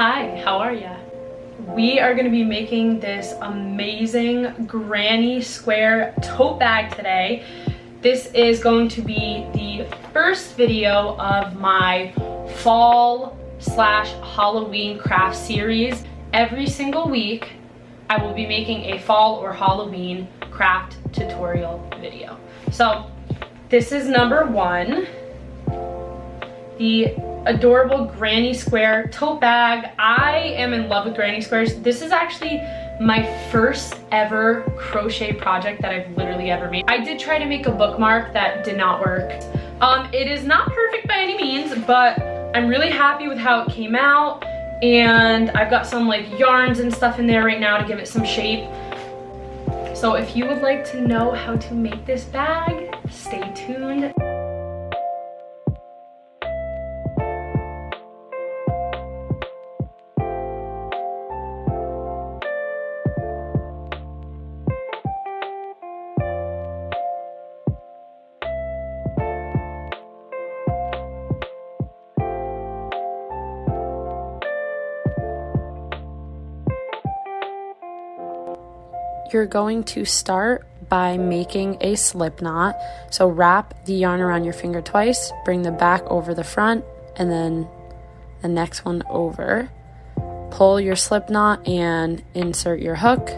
Hi, how are ya? We are going to be making this amazing granny square tote bag today. This is going to be the first video of my fall/Halloween craft series. Every single week, I will be making a fall or Halloween craft tutorial video. So this is number one, the adorable granny square tote bag. I am in love with granny squares. This is actually my first ever crochet project that I've literally ever made. I did try to make a bookmark that did not work. It is not perfect by any means, but I'm really happy with how it came out, and I've got some like yarns and stuff in there right now to give it some shape. So if you would like to know how to make this bag, stay tuned. You're going to start by making a slip knot. So wrap the yarn around your finger twice, bring the back over the front, and then the next one over. Pull your slip knot and insert your hook.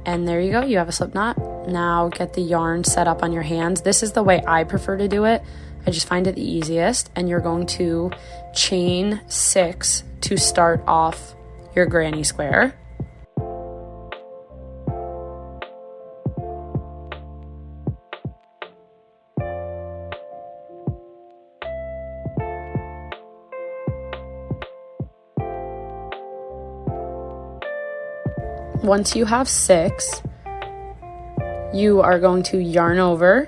And there you go, you have a slip knot. Now get the yarn set up on your hands. This is the way I prefer to do it. I just find it the easiest. And you're going to chain 6 to start off your granny square. Once you have 6, you are going to yarn over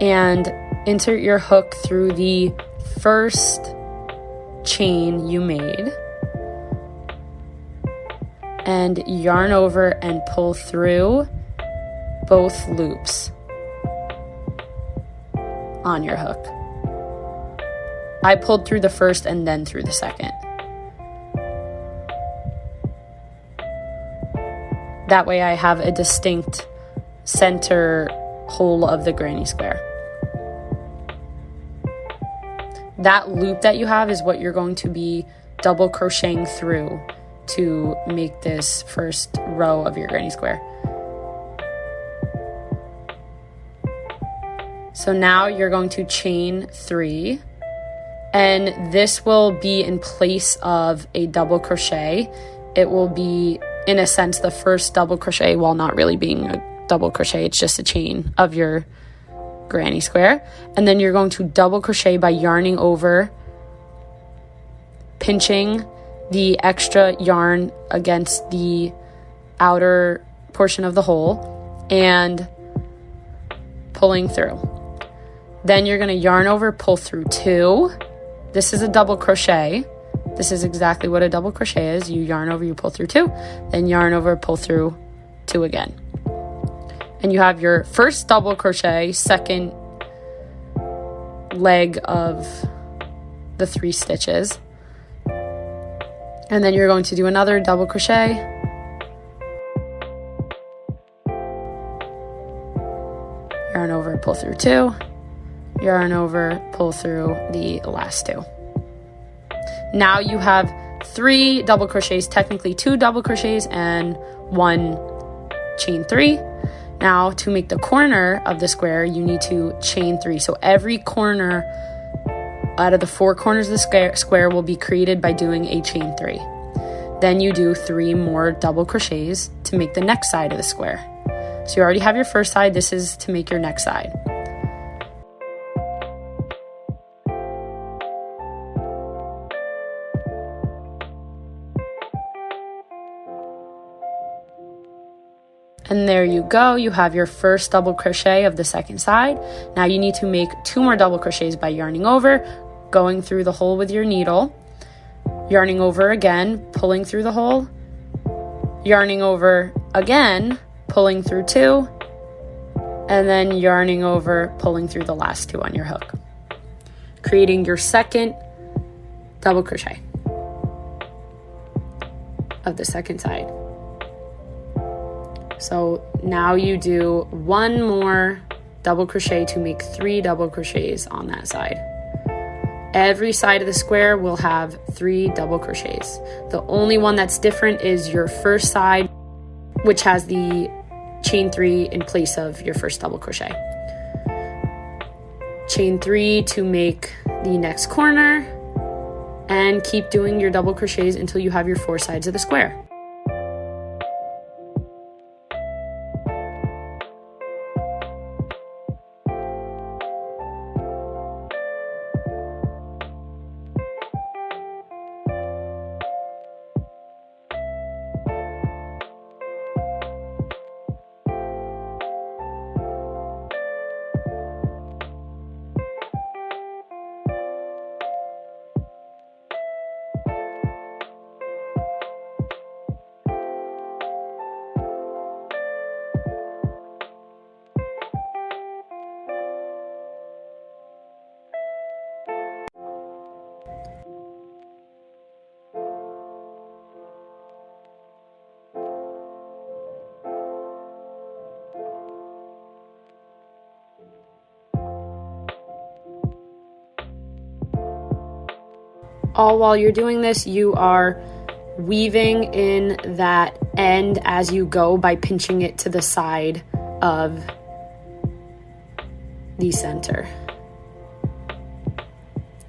and insert your hook through the first chain you made, and yarn over and pull through both loops on your hook. I pulled through the first and then through the second. That way I have a distinct center hole of the granny square. That loop that you have is what you're going to be double crocheting through to make this first row of your granny square. So now you're going to chain 3, and this will be in place of a double crochet. It will be, in a sense, the first double crochet, while not really being a double crochet. It's just a chain of your granny square. And then you're going to double crochet by yarning over, pinching the extra yarn against the outer portion of the hole and pulling through. Then you're going to yarn over, pull through 2. This is a double crochet. This is exactly what a double crochet is. You yarn over, you pull through 2, then yarn over, pull through 2 again. And you have your first double crochet, second leg of the 3 stitches. And then you're going to do another double crochet. Yarn over, pull through 2. Yarn over, pull through the last 2. Now you have 3 double crochets, technically 2 double crochets and 1 chain 3. Now to make the corner of the square, you need to chain 3. So every corner out of the 4 corners of the square will be created by doing a chain 3. Then you do 3 more double crochets to make the next side of the square. So you already have your first side. This is to make your next side. And there you go, you have your first double crochet of the second side. Now you need to make 2 more double crochets by yarning over, going through the hole with your needle, yarning over again, pulling through the hole, yarning over again, pulling through 2, and then yarning over, pulling through the last 2 on your hook, creating your second double crochet. of the second side. So now you do one more double crochet to make 3 double crochets on that side. Every side of the square will have 3 double crochets. The only one that's different is your first side, which has the chain 3 in place of your first double crochet. Chain 3 to make the next corner, and keep doing your double crochets until you have your 4 sides of the square. All while you're doing this, you are weaving in that end as you go by pinching it to the side of the center.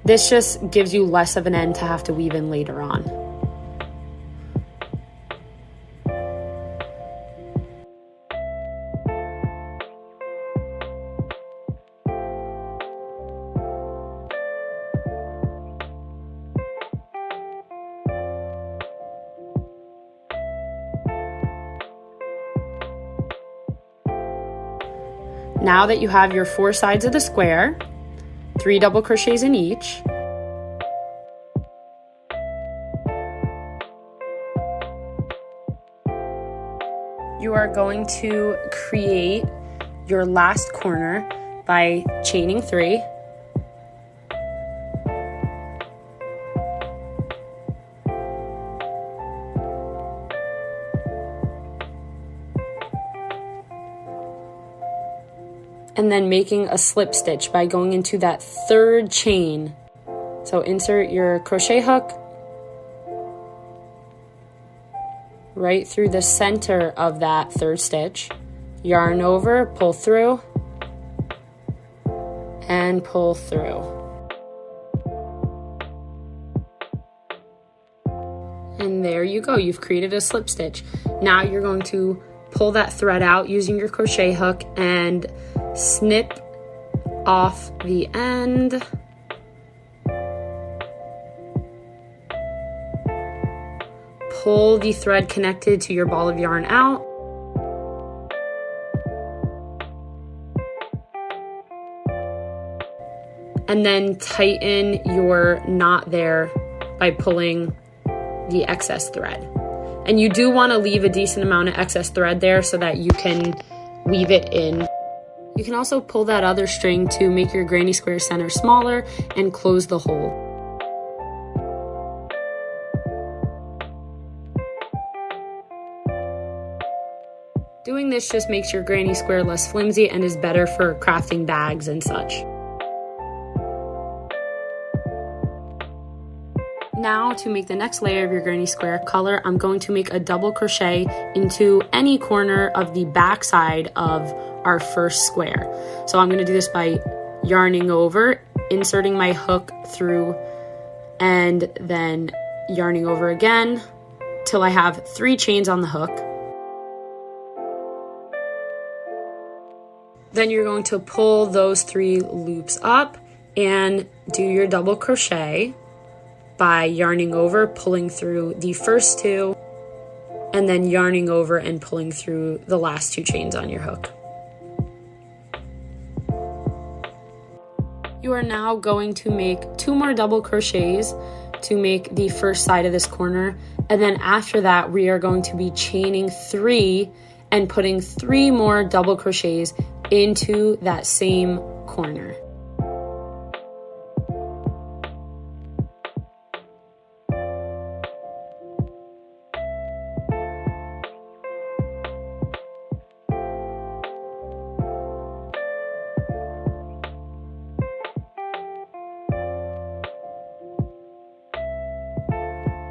This just gives you less of an end to have to weave in later on. Now that you have your 4 sides of the square, 3 double crochets in each, you are going to create your last corner by chaining 3. And then making a slip stitch by going into that 3rd chain. So insert your crochet hook right through the center of that 3rd stitch, yarn over, pull through, and pull through. And there you go, you've created a slip stitch. Now you're going to pull that thread out using your crochet hook and snip off the end. Pull the thread connected to your ball of yarn out. And then tighten your knot there by pulling the excess thread. And you do want to leave a decent amount of excess thread there so that you can weave it in. You can also pull that other string to make your granny square center smaller and close the hole. Doing this just makes your granny square less flimsy and is better for crafting bags and such. Now to make the next layer of your granny square color, I'm going to make a double crochet into any corner of the back side of our first square. So I'm going to do this by yarning over, inserting my hook through, and then yarning over again till I have 3 chains on the hook. Then you're going to pull those 3 loops up and do your double crochet by yarning over, pulling through the first 2, and then yarning over and pulling through the last 2 chains on your hook. You are now going to make 2 more double crochets to make the first side of this corner, and then after that we are going to be chaining 3 and putting 3 more double crochets into that same corner.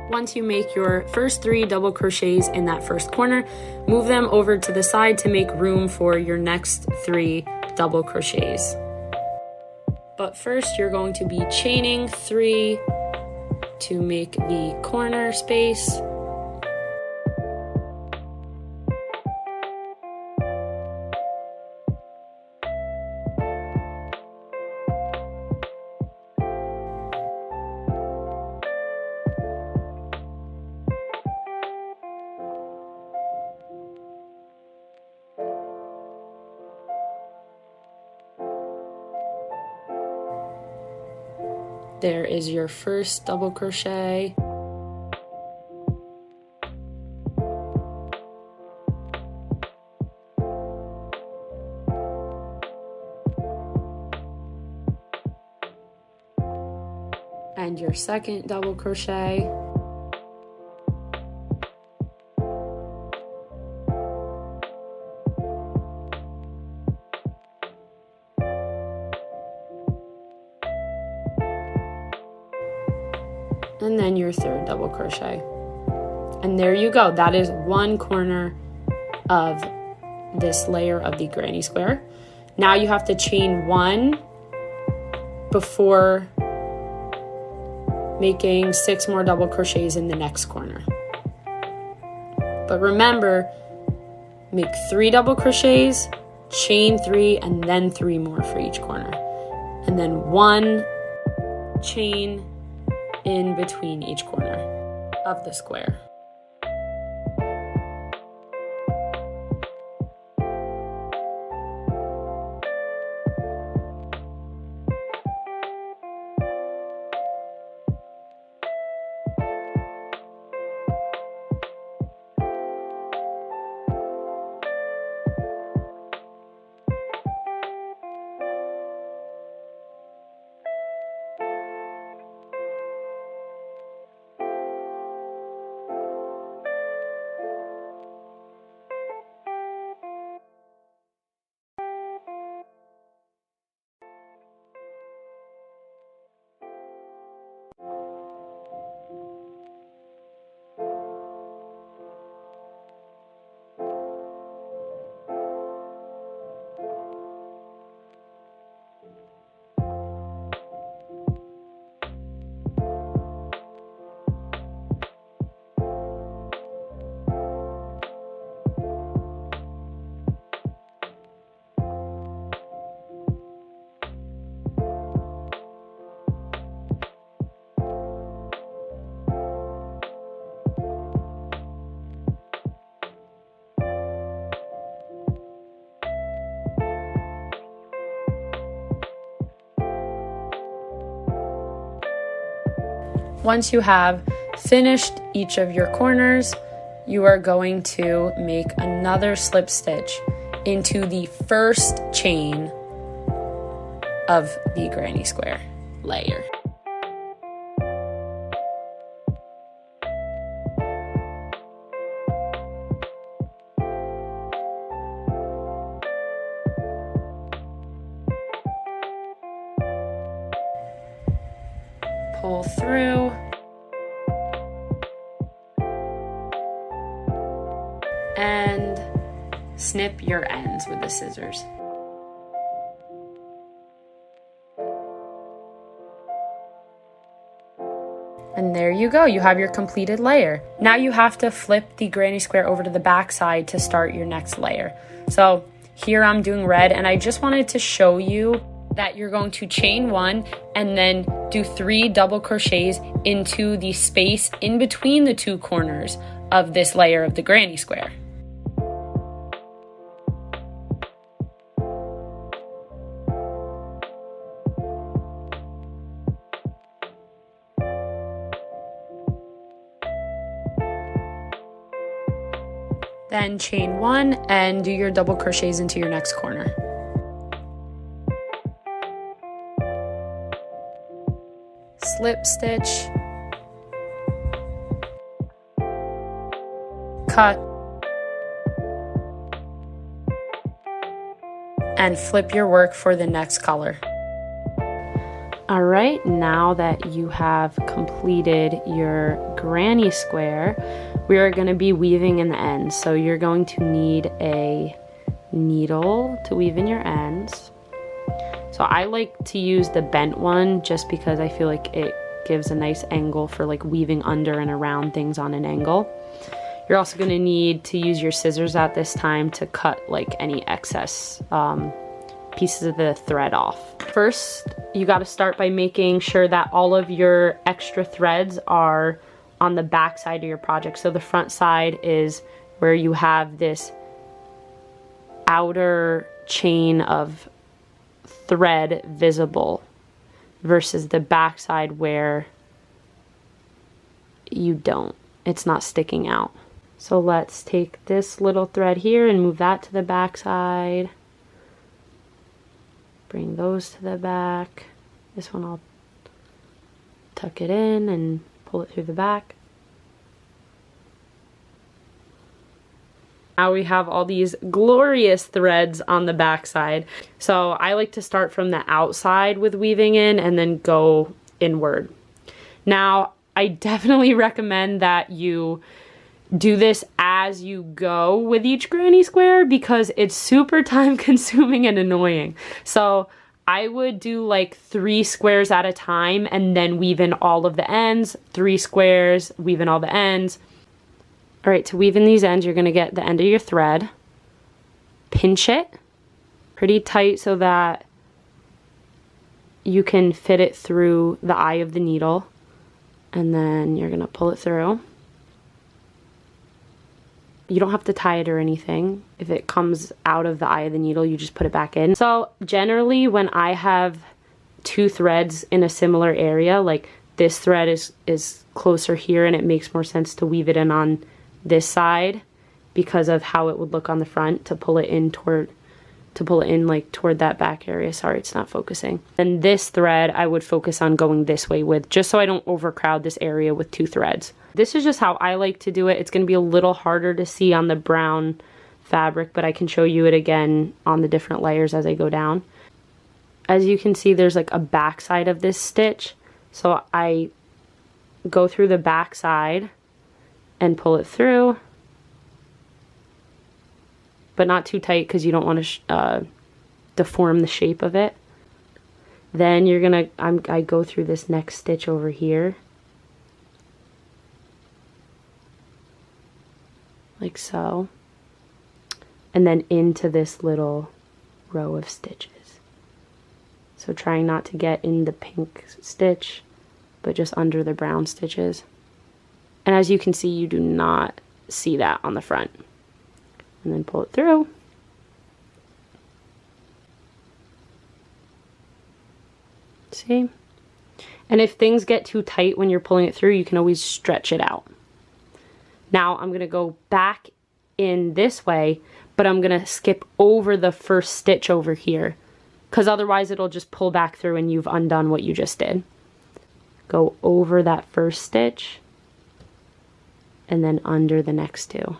Once you make your first 3 double crochets in that first corner, move them over to the side to make room for your next 3 double crochets. But first you're going to be chaining 3 to make the corner space. There is your first double crochet. And your second double crochet. And then your third double crochet. And there you go. That is one corner of this layer of the granny square. Now you have to chain 1 before making 6 more double crochets in the next corner. But remember, make 3 double crochets, chain 3, and then 3 more for each corner. And then 1 chain in between each corner of the square. Once you have finished each of your corners, you are going to make another slip stitch into the first chain of the granny square layer. Pull through and snip your ends with the scissors. And there you go, you have your completed layer. Now you have to flip the granny square over to the back side to start your next layer. So here I'm doing red, and I just wanted to show you that you're going to chain 1 and then do 3 double crochets into the space in between the 2 corners of this layer of the granny square. Then chain 1 and do your double crochets into your next corner. Slip stitch, cut, and flip your work for the next color. All right, now that you have completed your granny square, we are going to be weaving in the ends. So you're going to need a needle to weave in your ends. So I like to use the bent one just because I feel like it gives a nice angle for like weaving under and around things on an angle. You're also going to need to use your scissors at this time to cut like any excess pieces of the thread off. First, you got to start by making sure that all of your extra threads are on the back side of your project. So the front side is where you have this outer chain of thread visible versus the back side where you don't. It's not sticking out. So let's take this little thread here and move that to the back side. Bring those to the back. This one I'll tuck it in and pull it through the back. Now we have all these glorious threads on the back side. So I like to start from the outside with weaving in and then go inward. Now I definitely recommend that you do this as you go with each granny square because it's super time consuming and annoying. So I would do like 3 squares at a time and then weave in all of the ends, 3 squares, weave in all the ends. All right, to weave in these ends, you're gonna get the end of your thread, pinch it pretty tight so that you can fit it through the eye of the needle, and then you're gonna pull it through. You don't have to tie it or anything. If it comes out of the eye of the needle, you just put it back in. So generally when I have 2 threads in a similar area, like this thread is closer here and it makes more sense to weave it in on this side because of how it would look on the front to pull it in toward like toward that back area. Sorry, it's not focusing. And this thread I would focus on going this way with, just so I don't overcrowd this area with 2 threads. This is just how I like to do it. It's going to be a little harder to see on the brown fabric, but I can show you it again on the different layers as I go down. As you can see, there's like a back side of this stitch. So I go through the back side and pull it through, but not too tight because you don't want to deform the shape of it. Then you're gonna, I go through this next stitch over here, like so, and then into this little row of stitches. So trying not to get in the pink stitch, but just under the brown stitches. And as you can see, you do not see that on the front. And then pull it through. See? And if things get too tight when you're pulling it through, you can always stretch it out. Now I'm going to go back in this way, but I'm going to skip over the first stitch over here, because otherwise it'll just pull back through and you've undone what you just did. Go over that first stitch and then under the next 2.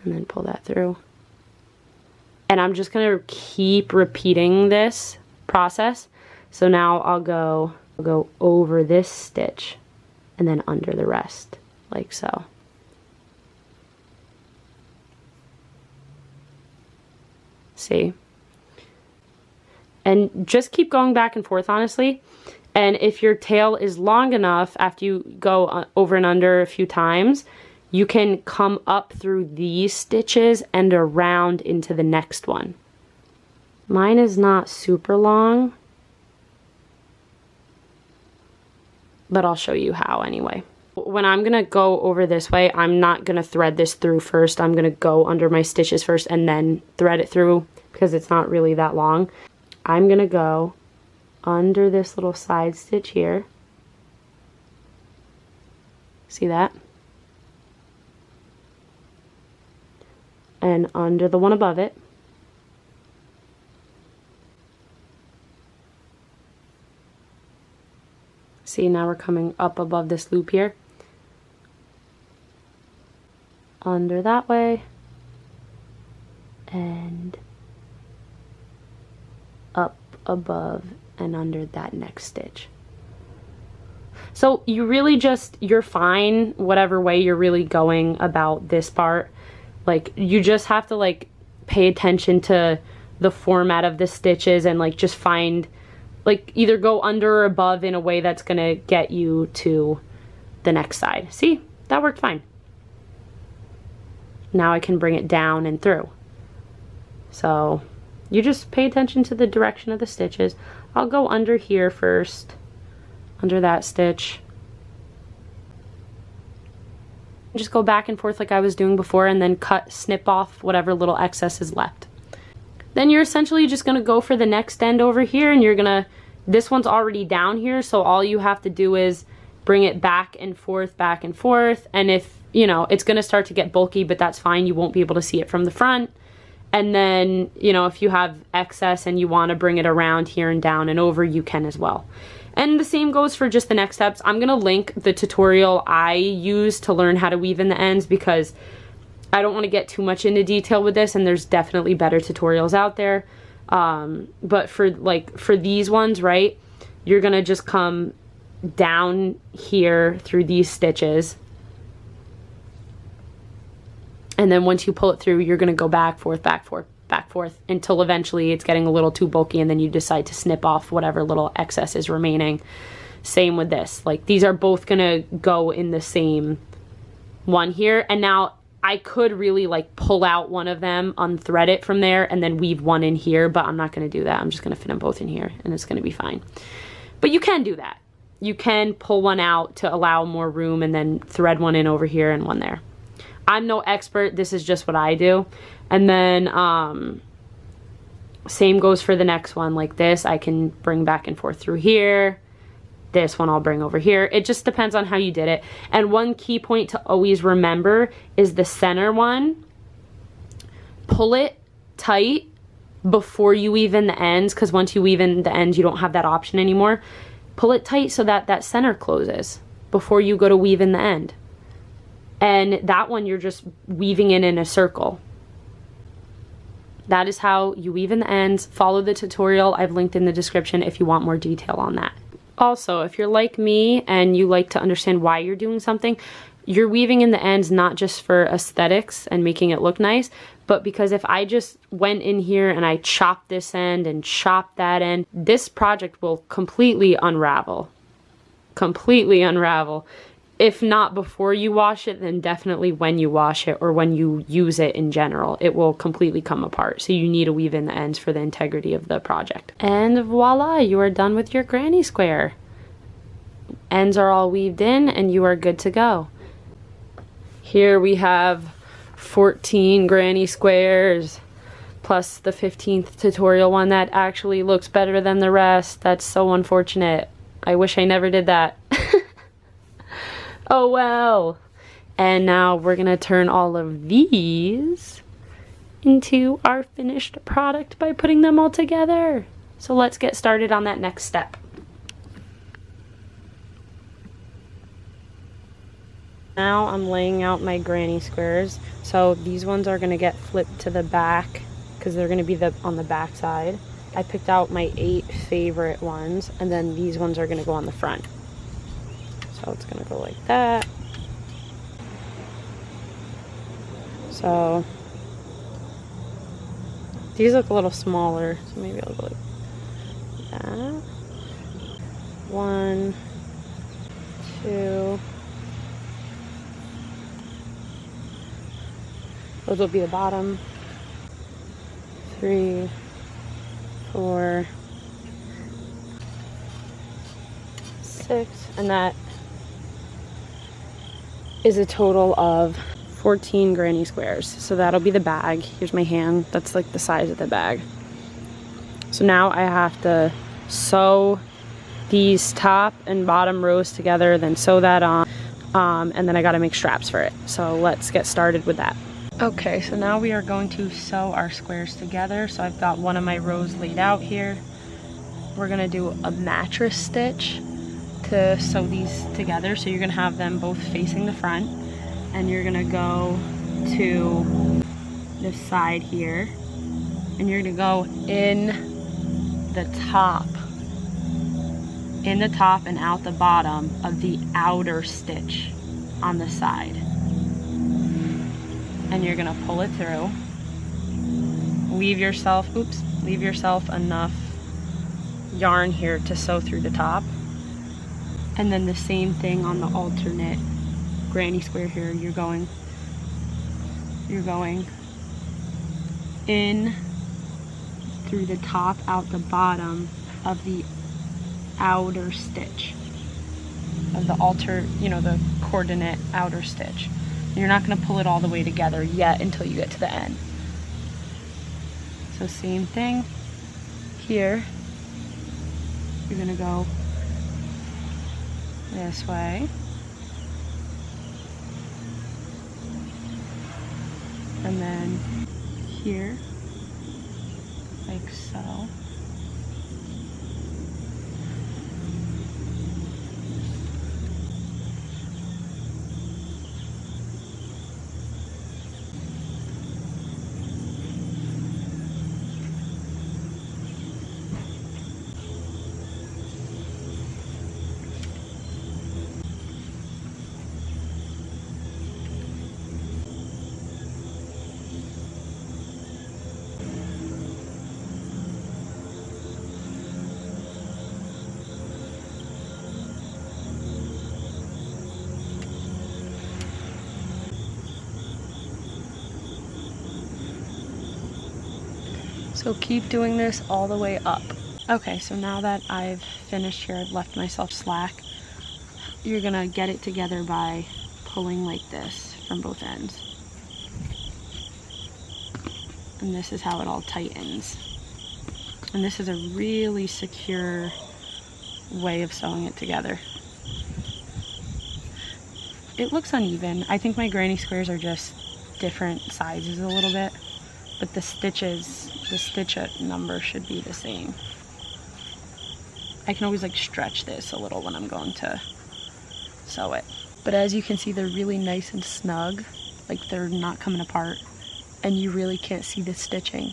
And then pull that through. And I'm just going to keep repeating this process. So now I'll go over this stitch and then under the rest, like so. See? And just keep going back and forth, honestly. And if your tail is long enough, after you go over and under a few times, you can come up through these stitches and around into the next one. Mine is not super long, but I'll show you how anyway. When I'm gonna go over this way, I'm not gonna thread this through first. I'm gonna go under my stitches first and then thread it through because it's not really that long. I'm gonna go under this little side stitch here. See that? And under the one above it. See, now we're coming up above this loop here. Under that way. And up above and under that next stitch. So you really just, you're fine whatever way you're really going about this part. Like, you just have to like pay attention to the format of the stitches and like just find, like, either go under or above in a way that's gonna get you to the next side. See, that worked fine. Now I can bring it down and through. So you just pay attention to the direction of the stitches. I'll go under here first, under that stitch. Just go back and forth like I was doing before, and then snip off whatever little excess is left. Then you're essentially just gonna go for the next end over here, and you're gonna, this one's already down here, so all you have to do is bring it back and forth, and if, you know, it's gonna start to get bulky, but that's fine, you won't be able to see it from the front. And then, you know, if you have excess and you wanna bring it around here and down and over, you can as well. And the same goes for just the next steps. I'm gonna link the tutorial I use to learn how to weave in the ends, because I don't want to get too much into detail with this, and there's definitely better tutorials out there. But for these ones, right, you're gonna just come down here through these stitches, and then once you pull it through, you're gonna go back, forth, until eventually it's getting a little too bulky, and then you decide to snip off whatever little excess is remaining. Same with this. Like, these are both gonna go in the same one here, and now I could really like pull out one of them, unthread it from there, and then weave one in here, but I'm not gonna do that. I'm just gonna fit them both in here, and it's gonna be fine. But you can do that. You can pull one out to allow more room, and then thread one in over here and one there. I'm no expert, this is just what I do. And then same goes for the next one. Like this, I can bring back and forth through here. This one I'll bring over here. It just depends on how you did it. And one key point to always remember is the center one. Pull it tight before you weave in the ends, because once you weave in the ends, you don't have that option anymore. Pull it tight so that that center closes before you go to weave in the end. And that one, you're just weaving in a circle. That is how you weave in the ends. Follow the tutorial I've linked in the description if you want more detail on that. Also, if you're like me and you like to understand why you're doing something, you're weaving in the ends not just for aesthetics and making it look nice, but because if I just went in here and I chopped this end and chopped that end, this project will completely unravel. Completely unravel. If not before you wash it, then definitely when you wash it or when you use it in general, it will completely come apart. So you need to weave in the ends for the integrity of the project. And voila, you are done with your granny square. Ends are all weaved in and you are good to go. Here we have 14 granny squares plus the 15th tutorial one that actually looks better than the rest. That's so unfortunate. I wish I never did that. Oh well. And now we're gonna turn all of these into our finished product by putting them all together. So let's get started on that next step. Now I'm laying out my granny squares. So these ones are gonna get flipped to the back because they're gonna be on the back side. I picked out my 8 favorite ones, and then these ones are gonna go on the front. So it's gonna go like that. So these look a little smaller, so maybe I'll go like that. 1, 2. Those will be the bottom. 3, 4, 6, and that is a total of 14 granny squares. So that'll be the bag. Here's my hand. That's like the size of the bag. So now I have to sew these top and bottom rows together, then sew that on, and then I gotta make straps for it. So let's get started with that. Okay, so now we are going to sew our squares together. So I've got one of my rows laid out here. We're gonna do a mattress stitch to sew these together. So you're gonna have them both facing the front, and you're gonna go to this side here, and you're gonna go in the top, in the top and out the bottom of the outer stitch on the side. And you're gonna pull it through. Leave yourself enough yarn here to sew through the top. And then the same thing on the alternate granny square here. You're going in through the top, out the bottom of the outer stitch of the the coordinate outer stitch. You're not going to pull it all the way together yet until you get to the end. So same thing here. You're going to go this way. And then here, like so. So keep doing this all the way up. Okay, so now that I've finished here, I've left myself slack. You're gonna get it together by pulling like this from both ends. And this is how it all tightens. And this is a really secure way of sewing it together. It looks uneven. I think my granny squares are just different sizes a little bit, but the stitch number should be the same. I can always like stretch this a little when I'm going to sew it. But as you can see, they're really nice and snug, like they're not coming apart, and you really can't see the stitching.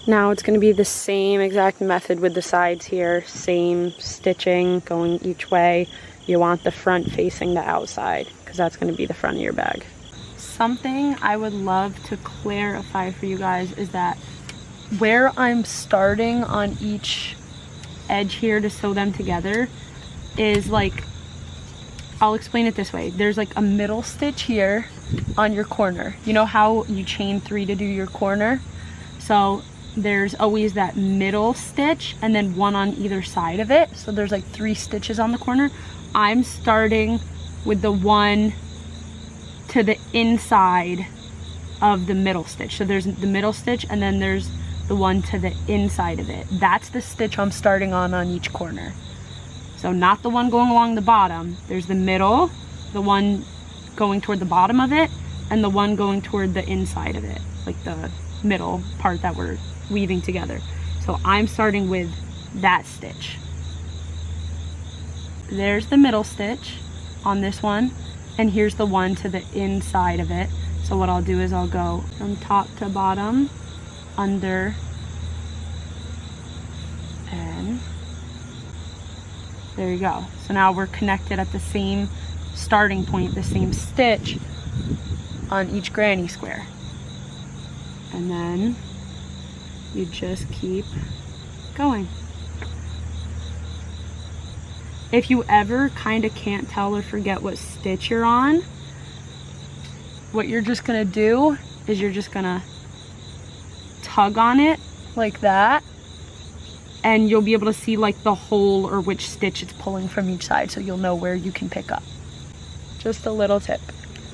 Now it's going to be the same exact method with the sides here, same stitching going each way. You want the front facing the outside because that's going to be the front of your bag. Something I would love to clarify for you guys is that where I'm starting on each edge here to sew them together is like, I'll explain it this way. There's like a middle stitch here on your corner. You know how you chain 3 to do your corner? So there's always that middle stitch and then one on either side of it. So there's like 3 stitches on the corner. I'm starting with the one to the inside of the middle stitch. So there's the middle stitch and then there's the one to the inside of it. That's the stitch I'm starting on each corner. So not the one going along the bottom. There's the middle, the one going toward the bottom of it, and the one going toward the inside of it, like the middle part that we're weaving together. So I'm starting with that stitch. There's the middle stitch on this one, and here's the one to the inside of it. So what I'll do is I'll go from top to bottom, under, and there you go. So now we're connected at the same starting point, the same stitch on each granny square. And then you just keep going. If you ever kind of can't tell or forget what stitch you're on, what you're just gonna do is you're just gonna tug on it like that, and you'll be able to see like the hole or which stitch it's pulling from each side, so you'll know where you can pick up. Just a little tip.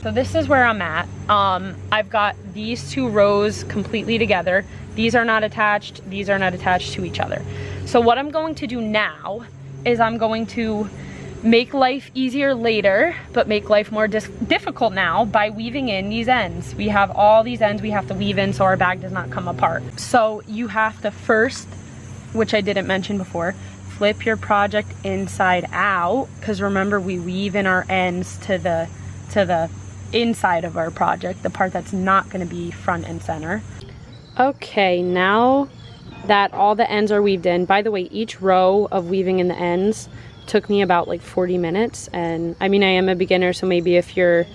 So this is where I'm at. I've got these 2 rows completely together. These are not attached, these are not attached to each other. So what I'm going to do now is I'm going to make life easier later, but make life more difficult now by weaving in these ends. We have all these ends we have to weave in so our bag does not come apart. So you have to first, which I didn't mention before, flip your project inside out, because remember we weave in our ends to the inside of our project, the part that's not going to be front and center. Okay, now that all the ends are weaved in. By the way, each row of weaving in the ends took me about like 40 minutes. And I mean, I am a beginner, so maybe if you're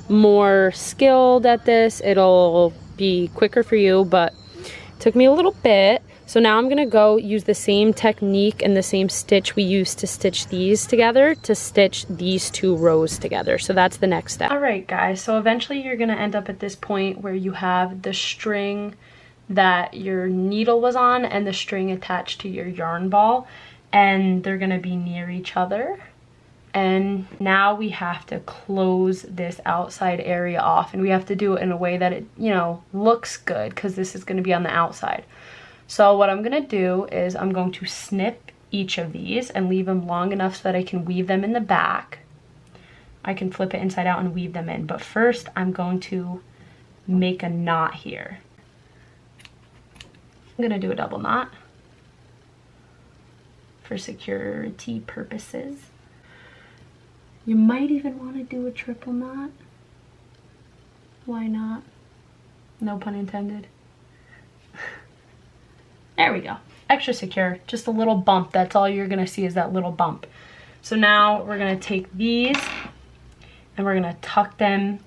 more skilled at this, it'll be quicker for you, but it took me a little bit. So now I'm gonna go use the same technique and the same stitch we used to stitch these together to stitch these 2 rows together. So that's the next step. All right, guys, so eventually you're gonna end up at this point where you have the string that your needle was on and the string attached to your yarn ball, and they're gonna be near each other. And now we have to close this outside area off, and we have to do it in a way that it, you know, looks good, because this is gonna be on the outside. So what I'm gonna do is I'm going to snip each of these and leave them long enough so that I can weave them in the back. I can flip it inside out and weave them in, but first I'm going to make a knot here. I'm gonna do a double knot for security purposes. You might even want to do a triple knot. Why not? No pun intended. There we go. Extra secure. Just a little bump. That's all you're going to see is that little bump. So now we're going to take these and we're going to tuck them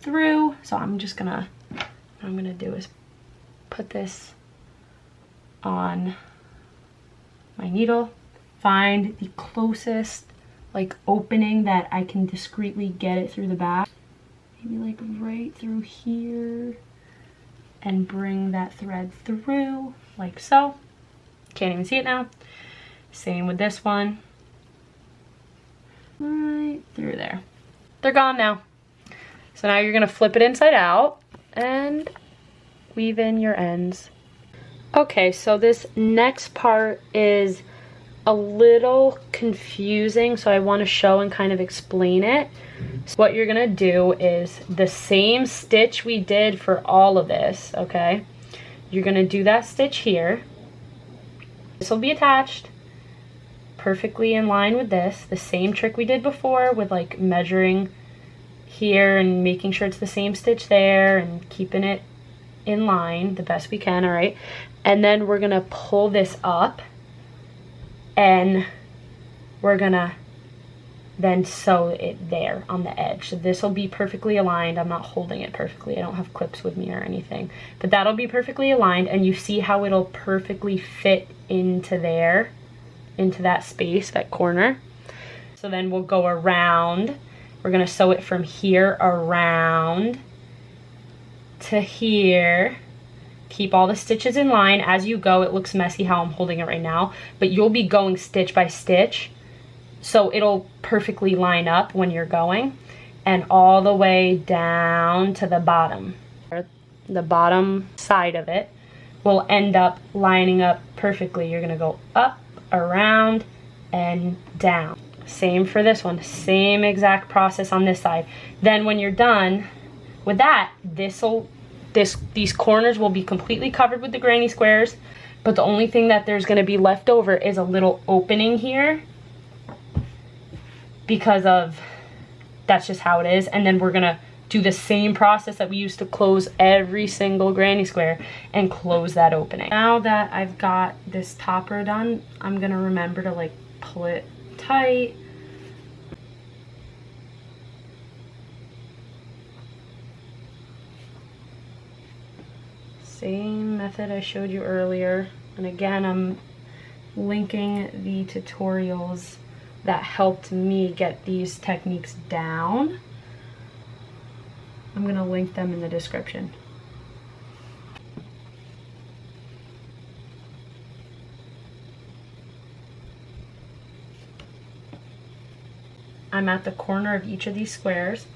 through. So I'm just going to, what I'm going to do is put this on my needle. Find the closest like opening that I can discreetly get it through the back. Maybe like right through here. And bring that thread through like so. Can't even see it now. Same with this one. Right through there. They're gone now. So now you're gonna flip it inside out and weave in your ends. Okay, so this next part is a little confusing, so I want to show and kind of explain it. So what you're gonna do is the same stitch we did for all of this, okay? You're gonna do that stitch here. This will be attached perfectly in line with this. The same trick we did before with like measuring here and making sure it's the same stitch there and keeping it in line the best we can, all right? And then we're gonna pull this up and we're gonna then sew it there on the edge. So this will be perfectly aligned. I'm not holding it perfectly. I don't have clips with me or anything, but that'll be perfectly aligned, and you see how it'll perfectly fit into there, into that space, that corner. So then we'll go around. We're gonna sew it from here around to here. Keep all the stitches in line as you go. It looks messy how I'm holding it right now, but you'll be going stitch by stitch, so it'll perfectly line up when you're going, and all the way down to the bottom. The bottom side of it will end up lining up perfectly. You're gonna go up, around, and down. Same for this one, same exact process on this side. Then when you're done with that, these corners will be completely covered with the granny squares, but the only thing that there's gonna be left over is a little opening here, because of, that's just how it is. And then we're gonna do the same process that we used to close every single granny square and close that opening. Now that I've got this top row done, I'm gonna remember to like pull it tight. Same method I showed you earlier. And again, I'm linking the tutorials that helped me get these techniques down. I'm gonna link them in the description. I'm at the corner of each of these squares.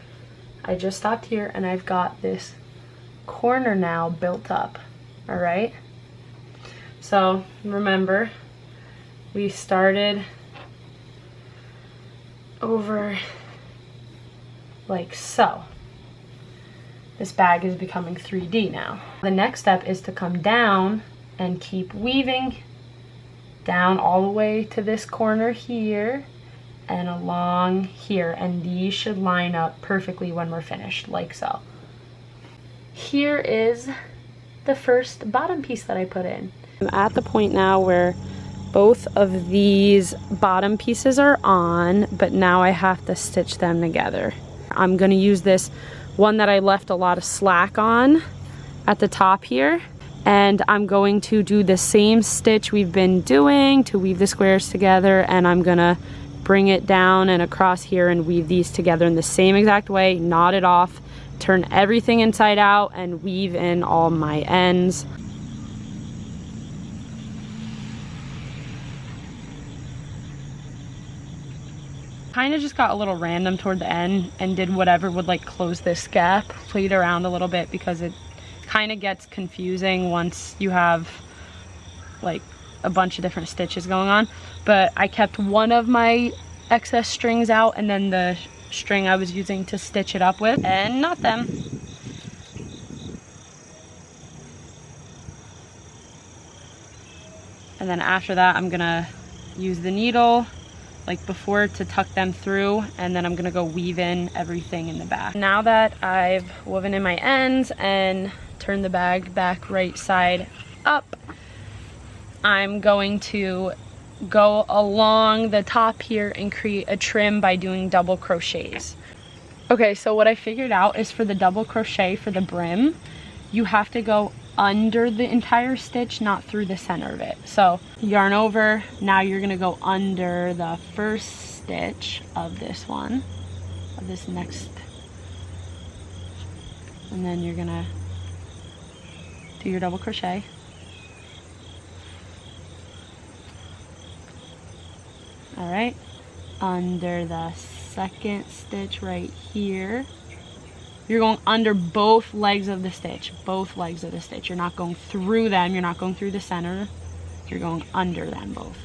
I just stopped here and I've got this corner now built up, all right? So remember, we started over like so. This bag is becoming 3D now. The next step is to come down and keep weaving down all the way to this corner here and along here, and these should line up perfectly when we're finished, like so. Here is the first bottom piece that I put in. I'm at the point now where both of these bottom pieces are on, but now I have to stitch them together. I'm gonna use this one that I left a lot of slack on at the top here, and I'm going to do the same stitch we've been doing to weave the squares together, and I'm gonna bring it down and across here and weave these together in the same exact way, knot it off, turn everything inside out, and weave in all my ends. Kind of just got a little random toward the end and did whatever would like close this gap, played around a little bit because it kind of gets confusing once you have like a bunch of different stitches going on. But I kept one of my excess strings out, and then the string I was using to stitch it up with, and knot them. And then after that, I'm gonna use the needle like before to tuck them through, and then I'm gonna go weave in everything in the back. Now that I've woven in my ends and turned the bag back right side up, I'm going to go along the top here and create a trim by doing double crochets. Okay, so what I figured out is for the double crochet for the brim, you have to go under the entire stitch, not through the center of it. So yarn over, now you're gonna go under the first stitch of this one, of this next, and then you're gonna do your double crochet. All right, under the second stitch right here, you're going under both legs of the stitch, both legs of the stitch. You're not going through them, you're not going through the center, you're going under them both,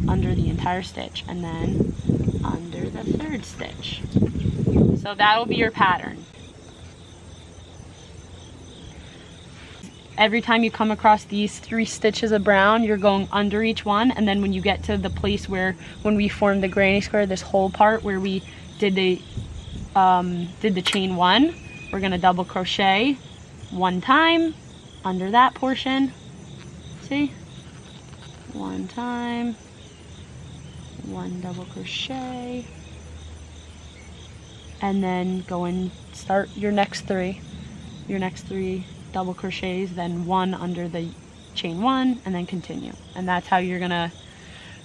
under the entire stitch, and then under the third stitch. So that'll be your pattern. Every time you come across these 3 stitches of brown, you're going under each one, and then when you get to the place where, when we formed the granny square, this whole part where we did the chain 1, we're gonna double crochet 1 time under that portion. See? 1 time, 1 double crochet, and then go and start your next 3 double crochets, then 1 under the chain 1, and then continue. And that's how you're gonna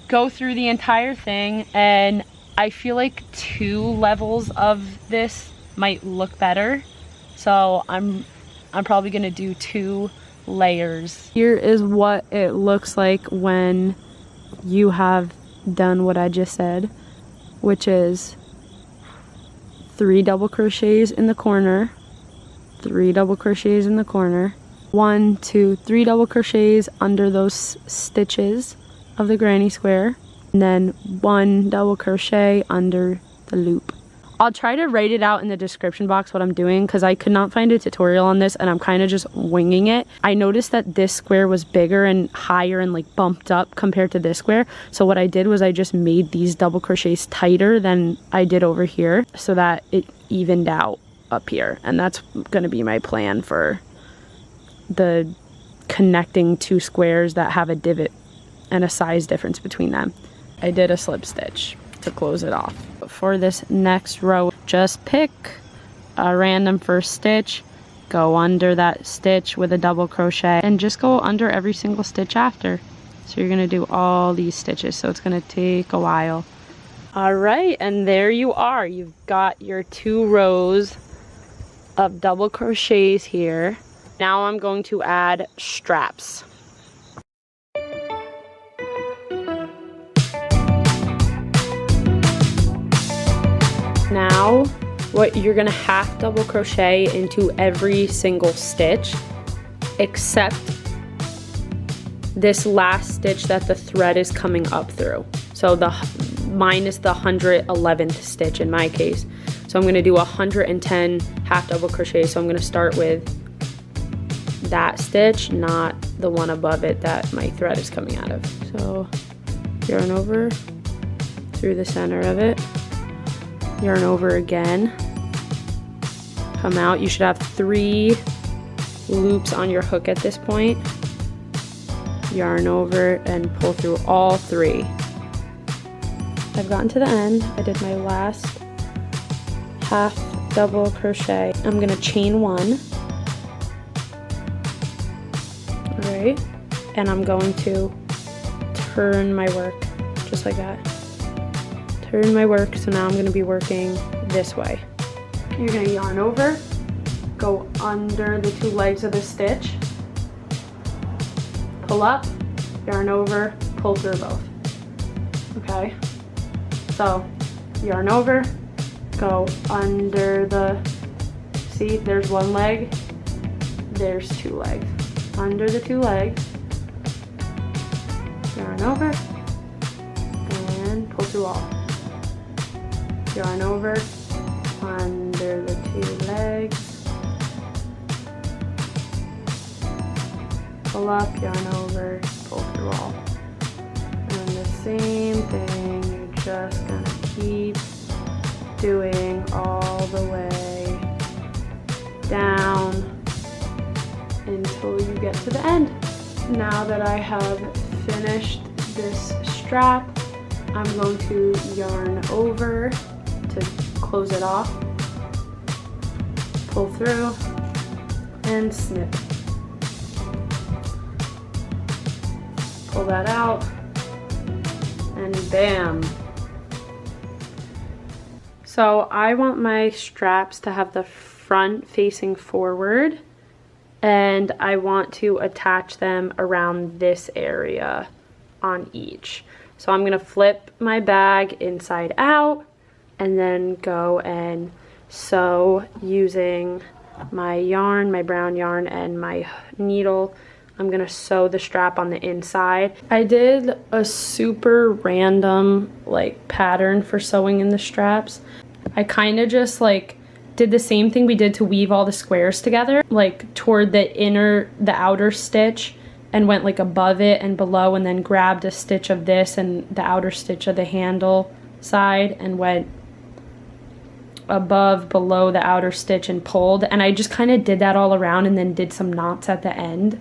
go through the entire thing. And I feel like 2 levels of this might look better, so I'm probably gonna do 2 layers. Here is what it looks like when you have done what I just said, which is 3 double crochets in the corner, 3 double crochets in the corner, 1, 2, 3 double crochets under those stitches of the granny square, and then 1 double crochet under the loop. I'll try to write it out in the description box what I'm doing, because I could not find a tutorial on this and I'm kind of just winging it. I noticed that this square was bigger and higher and like bumped up compared to this square, so what I did was I just made these double crochets tighter than I did over here so that it evened out up here. And that's going to be my plan for the connecting 2 squares that have a divot and a size difference between them. I did a slip stitch to close it off. For this next row, just pick a random first stitch, go under that stitch with a double crochet, and just go under every single stitch after. So you're gonna do all these stitches, so it's gonna take a while. All right, and there you are. You've got your 2 rows of double crochets here. Now I'm going to add straps. Now, what you're gonna half double crochet into every single stitch, except this last stitch that the thread is coming up through. So mine is the 111th stitch in my case. So I'm gonna do 110 half double crochets. So I'm gonna start with that stitch, not the one above it that my thread is coming out of. So yarn over through the center of it, yarn over again, come out. You should have 3 loops on your hook at this point. yarn over, and pull through all 3. I've gotten to the end. I did my last half double crochet. I'm gonna chain 1. All right, and I'm going to turn my work just like that. Turn my work, so now I'm gonna be working this way. You're gonna yarn over, go under the 2 legs of the stitch, pull up, yarn over, pull through both. Okay, so yarn over, go under the, see, there's 1 leg, there's 2 legs. Under the 2 legs, yarn over, and pull through all. Yarn over, under the 2 legs, pull up, yarn over, pull through all. And the same thing, you're just gonna keep doing all the way down until you get to the end. Now that I have finished this strap, I'm going to yarn over to close it off, pull through, and snip. Pull that out, and bam. So I want my straps to have the front facing forward, and I want to attach them around this area on each. So I'm gonna flip my bag inside out and then go and sew using my yarn, my brown yarn, and my needle. I'm gonna sew the strap on the inside. I did a super random like pattern for sewing in the straps. I kind of just like did the same thing we did to weave all the squares together, like toward the outer stitch, and went like above it and below, and then grabbed a stitch of this and the outer stitch of the handle side and went above, below the outer stitch and pulled. And I just kind of did that all around and then did some knots at the end.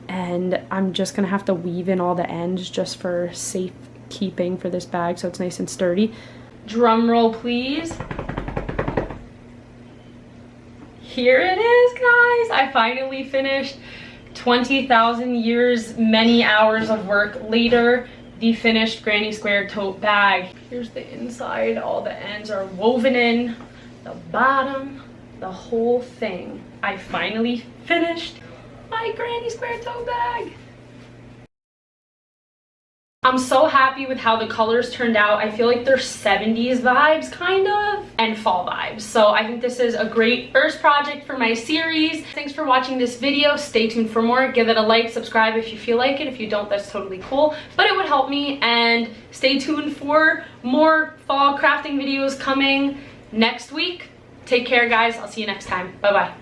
And I'm just gonna have to weave in all the ends just for safekeeping for this bag so it's nice and sturdy. Drum roll, please. Here it is, guys. I finally finished. 20,000 years, many hours of work later, the finished granny square tote bag. Here's the inside. All the ends are woven in. The bottom, the whole thing. I finally finished my granny square tote bag. I'm so happy with how the colors turned out. I feel like they're 70s vibes kind of and fall vibes. So I think this is a great first project for my series. Thanks for watching this video. Stay tuned for more. Give it a like, subscribe if you feel like it. If you don't, that's totally cool, but it would help me. And stay tuned for more fall crafting videos coming next week. Take care, guys. I'll see you next time. Bye-bye.